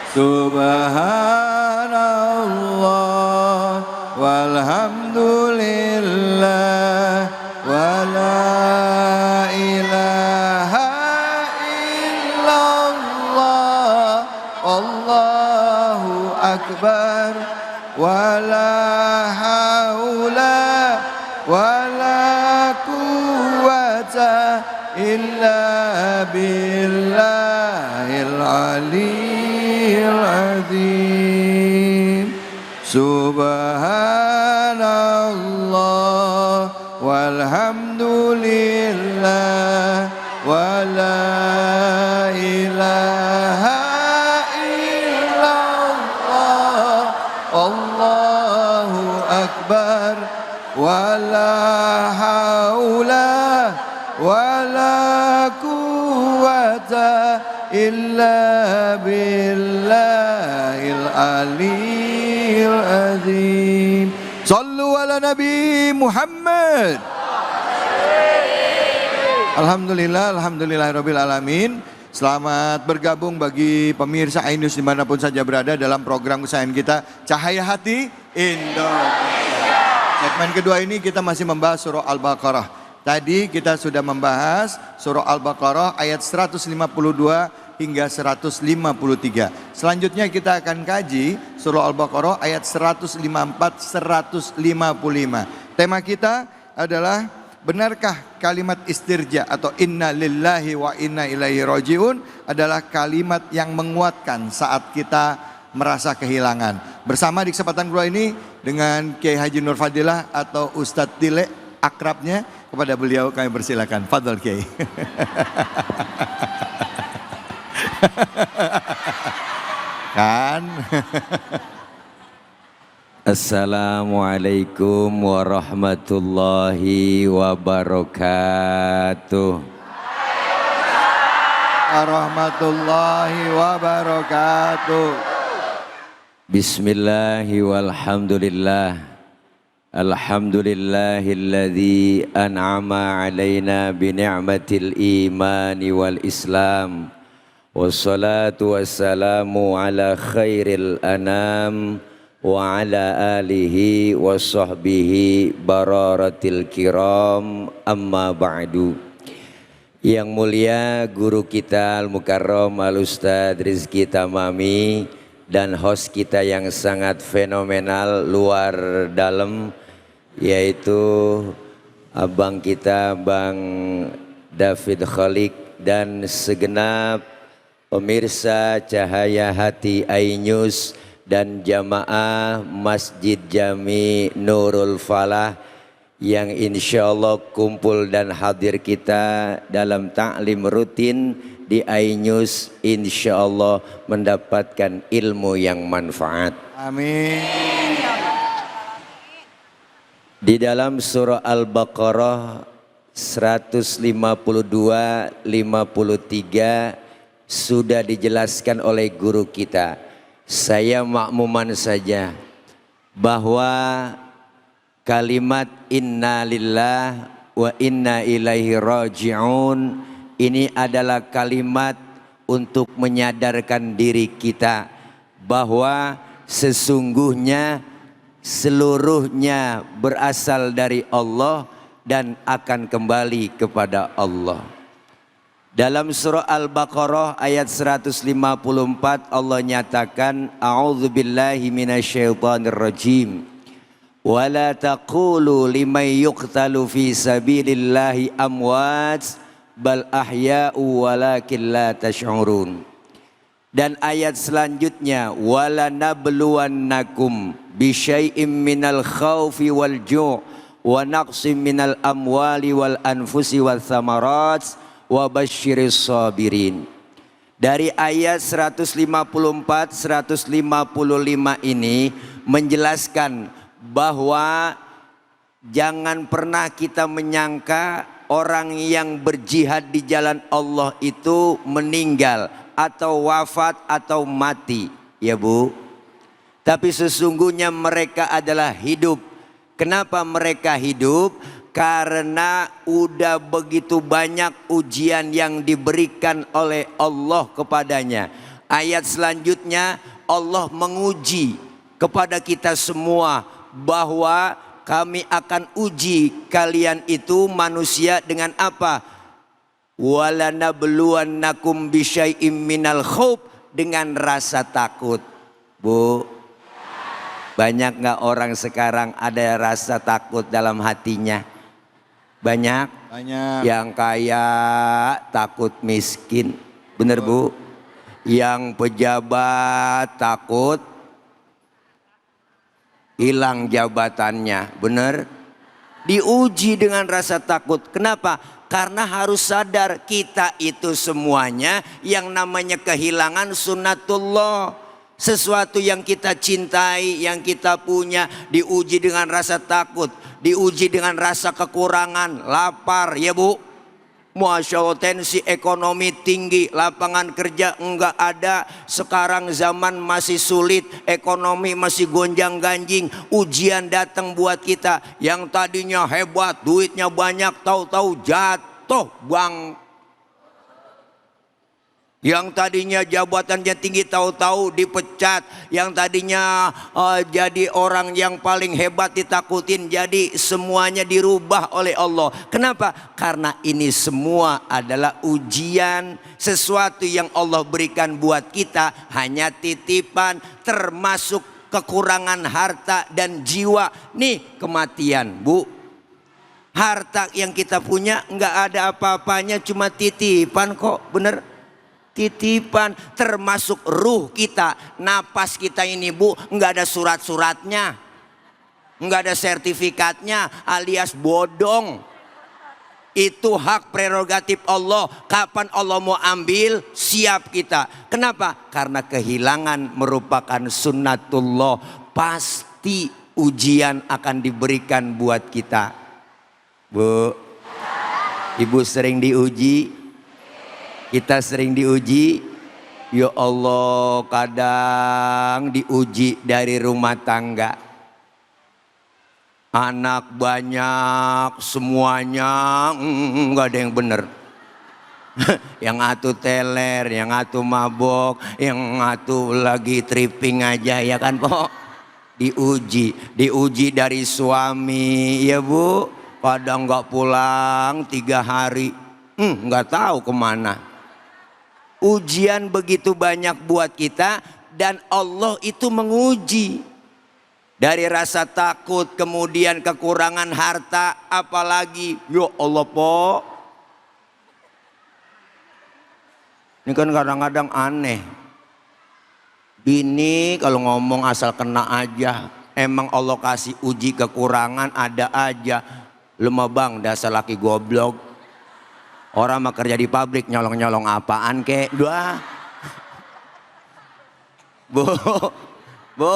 Subhanallah walhamdulillah wala ilaha illallah Allahu akbar wala haula wala quwwata illa billahil aliyyil azim. Subhanallah walhamdulillah wala ilaha illallah Allahu akbar wala haula wala quwwata illa billahil aliyyil azim. Sallu ala Nabi Muhammad. Alhamdulillahirabbil alamin. Selamat bergabung bagi pemirsa Ainus dimanapun saja berada dalam program kesayangan kita Cahaya Hati Indonesia. Segmen kedua ini kita masih membahas surah Al-Baqarah. Tadi kita sudah membahas surah Al-Baqarah ayat 152 hingga 153. Selanjutnya kita akan kaji surah Al-Baqarah ayat 154-155. Tema kita adalah benarkah kalimat istirja atau inna lillahi wa inna ilaihi rajiun adalah kalimat yang menguatkan saat kita merasa kehilangan. Bersama di kesempatan kedua ini dengan Kiai Haji Nur Fadilah atau Ustadz Tile akrabnya, kepada beliau kami persilakan. Fadhol Kiai. Kan? Assalamualaikum warahmatullahi wabarakatuh. Warahmatullahi wabarakatuh. Bismillahi walhamdulillah. Alhamdulillahilladzi an'ama alaina bi ni'matil imani wal islam. Wassalatu wassalamu ala khairil anam wa ala alihi wa sahbihi bararatil kiram, amma ba'du. Yang mulia guru kita Al-Mukarram Al-Ustadz Rizky Tamami dan host kita yang sangat fenomenal luar dalam, yaitu abang kita Bang David Khalik dan segenap pemirsa Cahaya Hati Ainus dan jamaah Masjid Jami Nurul Falah yang insya Allah kumpul dan hadir kita dalam taklim rutin di Ainus, insya Allah mendapatkan ilmu yang manfaat. Amin. Di dalam surah Al-Baqarah 152-53 sudah dijelaskan oleh guru kita. Saya makmuman saja bahwa kalimat inna lillah wa inna ilaihi raji'un ini adalah kalimat untuk menyadarkan diri kita bahwa sesungguhnya seluruhnya berasal dari Allah dan akan kembali kepada Allah. Dalam surah Al-Baqarah ayat 154 Allah nyatakan a'udzubillahi minasyaitonirrajim wala taqulu liman yuqtalu fi sabilillahi amwat bal ahya'u walakin la tash'urun. Dan ayat selanjutnya wala nabluwannakum bisyai'im minal khaufi wal ju' wa naqsim minal amwali wal anfusi wal thamarat wa basyiris sabirin. Dari ayat 154 155 ini menjelaskan bahwa jangan pernah kita menyangka orang yang berjihad di jalan Allah itu meninggal atau wafat atau mati, ya Bu. Tapi sesungguhnya mereka adalah hidup. Kenapa mereka hidup? Karena udah begitu banyak ujian yang diberikan oleh Allah kepadanya. Ayat selanjutnya Allah menguji kepada kita semua bahwa kami akan uji kalian itu manusia dengan apa? Walanabluwannakum bisyai'im minal khauf, dengan rasa takut. Bu, banyak nggak orang sekarang ada rasa takut dalam hatinya? Banyak. Banyak. Yang kaya takut miskin, bener Bu? Yang pejabat takut hilang jabatannya, bener? Diuji dengan rasa takut. Kenapa? Karena harus sadar kita itu semuanya yang namanya kehilangan sunnatullah. Sesuatu yang kita cintai, yang kita punya, diuji dengan rasa takut, diuji dengan rasa kekurangan, lapar, ya Bu. Masya Allah, tensi ekonomi tinggi, lapangan kerja enggak ada. Sekarang zaman masih sulit, ekonomi masih gonjang ganjing. Ujian datang buat kita. Yang tadinya hebat, duitnya banyak, tahu-tahu jatuh bang. Yang tadinya jabatannya tinggi, tahu-tahu dipecat. Yang tadinya jadi orang yang paling hebat ditakutin, jadi semuanya dirubah oleh Allah. Kenapa? Karena ini semua adalah ujian. Sesuatu yang Allah berikan buat kita hanya titipan, termasuk kekurangan harta dan jiwa. Nih kematian, Bu. Harta yang kita punya nggak ada apa-apanya, cuma titipan kok, bener? Titipan, termasuk ruh kita, napas kita ini Bu, nggak ada surat-suratnya, nggak ada sertifikatnya, alias bodong. Itu hak prerogatif Allah. Kapan Allah mau ambil, siap kita. Kenapa? Karena kehilangan merupakan sunnatullah. Pasti ujian akan diberikan buat kita. Bu, Ibu sering diuji? Kita sering diuji. Ya Allah, kadang diuji dari rumah tangga. Anak banyak, semuanya nggak ada yang bener. Yang atu teler, yang atu mabok, yang atu lagi tripping aja, ya kan Pok? Diuji dari suami, ya Bu. Kadang nggak pulang 3 hari, nggak tahu kemana. Ujian begitu banyak buat kita, dan Allah itu menguji. Dari rasa takut, kemudian kekurangan harta, apalagi ya Allah Po. Ini kan kadang-kadang aneh. Bini kalau ngomong asal kena aja. Emang Allah kasih uji kekurangan ada aja. Lu mah bang dasar laki goblok. Orang mah kerja di pabrik nyolong-nyolong apaan kek? Dua. Bu,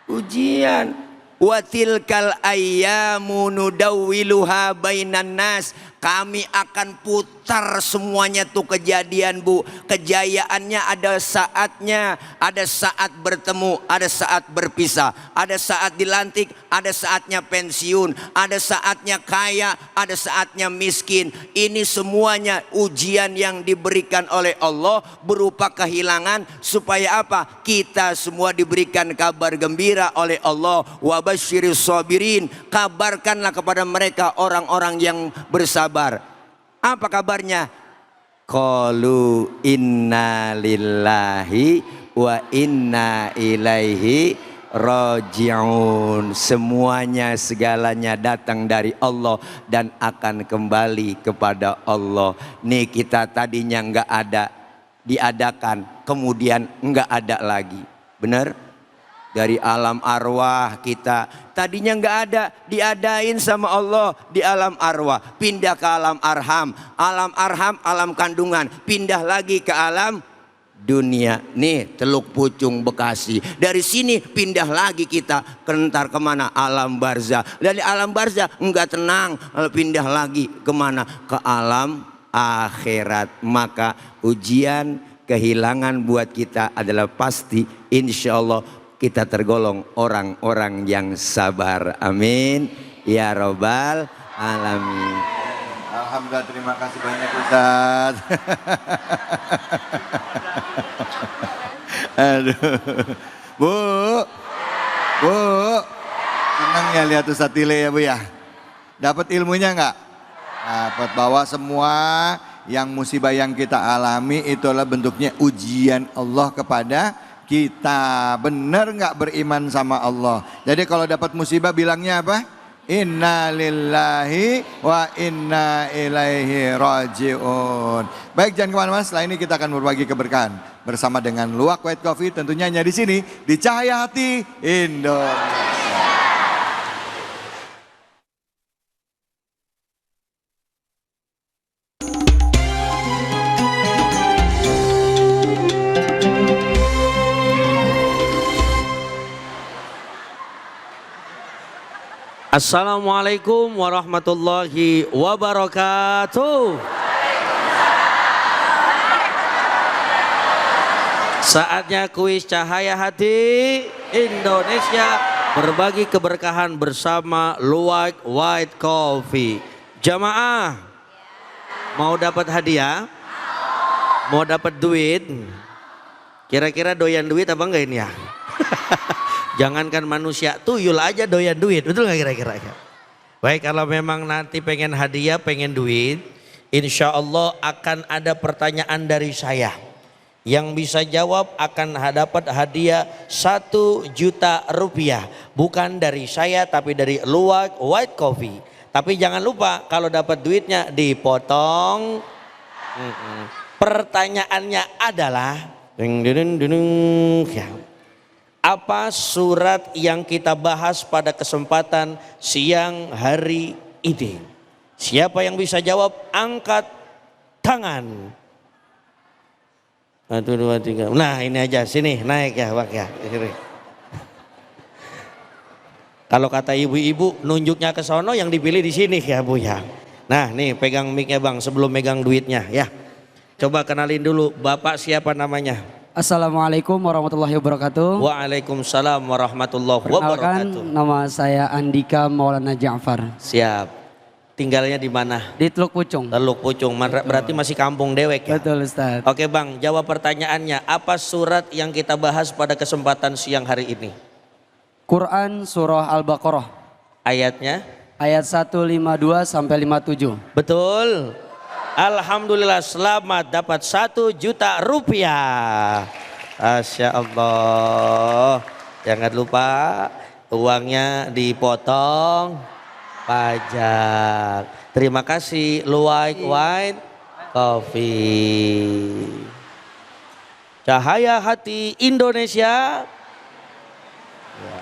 ujian. Wa tilkal ayyamu nudawwiluha bainan nas. Kami akan putar semuanya tuh kejadian Bu. Kejayaannya ada saatnya, ada saat bertemu, ada saat berpisah, ada saat dilantik, ada saatnya pensiun, ada saatnya kaya, ada saatnya miskin. Ini semuanya ujian yang diberikan oleh Allah berupa kehilangan, supaya apa? Kita semua diberikan kabar gembira oleh Allah. Wa basyiris sabirin, kabarkanlah kepada mereka orang-orang yang bersabar. Apa kabarnya? Qalu inna lillahi wa inna ilaihi raji'un. Semuanya segalanya datang dari Allah dan akan kembali kepada Allah. Nih kita tadinya nggak ada, diadakan, kemudian nggak ada lagi. Bener? Dari alam arwah kita tadinya nggak ada, diadain sama Allah di alam arwah, pindah ke alam arham, alam kandungan, pindah lagi ke alam dunia. Nih Teluk Pucung Bekasi, dari sini pindah lagi kita kentar kemana? Alam barzah. Dari alam barzah nggak tenang, pindah lagi kemana? Ke alam akhirat. Maka ujian kehilangan buat kita adalah pasti, insya Allah kita tergolong orang-orang yang sabar. Amin ya robbal alamin. Alhamdulillah, terima kasih banyak Ustaz. Aduh. Bu, Bu, senang ya lihat Ustadz Tile ya Bu ya. Dapat ilmunya nggak? Dapat, bahwa semua yang musibah yang kita alami itulah bentuknya ujian Allah kepada kita. Benar nggak beriman sama Allah? Jadi kalau dapat musibah bilangnya apa? Inna lillahi wa inna ilaihi raji'un. Baik, jangan kemana-mana. Setelah ini kita akan berbagi keberkahan bersama dengan Luwak White Coffee, tentunya hanya di sini di Cahaya Hati Indonesia. Assalamualaikum warahmatullahi wabarakatuh. Saatnya kuis Cahaya Hati Indonesia, berbagi keberkahan bersama Luwak White Coffee. Jamaah, mau dapat hadiah? Mau dapat duit? Kira-kira doyan duit apa enggak ini ya? Jangankan manusia, tuyul aja doyan duit, betul nggak kira-kira? Baik, kalau memang nanti pengen hadiah, pengen duit, insya Allah akan ada pertanyaan dari saya. Yang bisa jawab akan dapat hadiah 1 juta rupiah. Bukan dari saya tapi dari Luwak White Coffee. Tapi jangan lupa kalau dapat duitnya dipotong. Pertanyaannya adalah, apa surat yang kita bahas pada kesempatan siang hari ini? Siapa yang bisa jawab angkat tangan. 1, 2, 3. Nah ini aja, sini naik ya Bang ya. Kalau kata ibu-ibu nunjuknya ke sono, yang dipilih di sini ya Bu ya. Nah nih pegang mic-nya Bang sebelum megang duitnya ya. Coba kenalin dulu, Bapak siapa namanya? Assalamualaikum warahmatullahi wabarakatuh. Waalaikumsalam warahmatullahi wabarakatuh. Nama saya Andika Maulana Ja'far. Siap. Tinggalnya di mana? Di Teluk Pucung. Teluk Pucung. Berarti masih kampung dewek ya? Betul Ustaz. Oke Bang, jawab pertanyaannya. Apa surat yang kita bahas pada kesempatan siang hari ini? Quran surah Al-Baqarah. Ayatnya? Ayat 152 sampai 57. Betul. Alhamdulillah, selamat dapat 1 juta rupiah. Masya Allah. Jangan lupa uangnya dipotong pajak. Terima kasih Luwak White Coffee. Cahaya Hati Indonesia. Ya.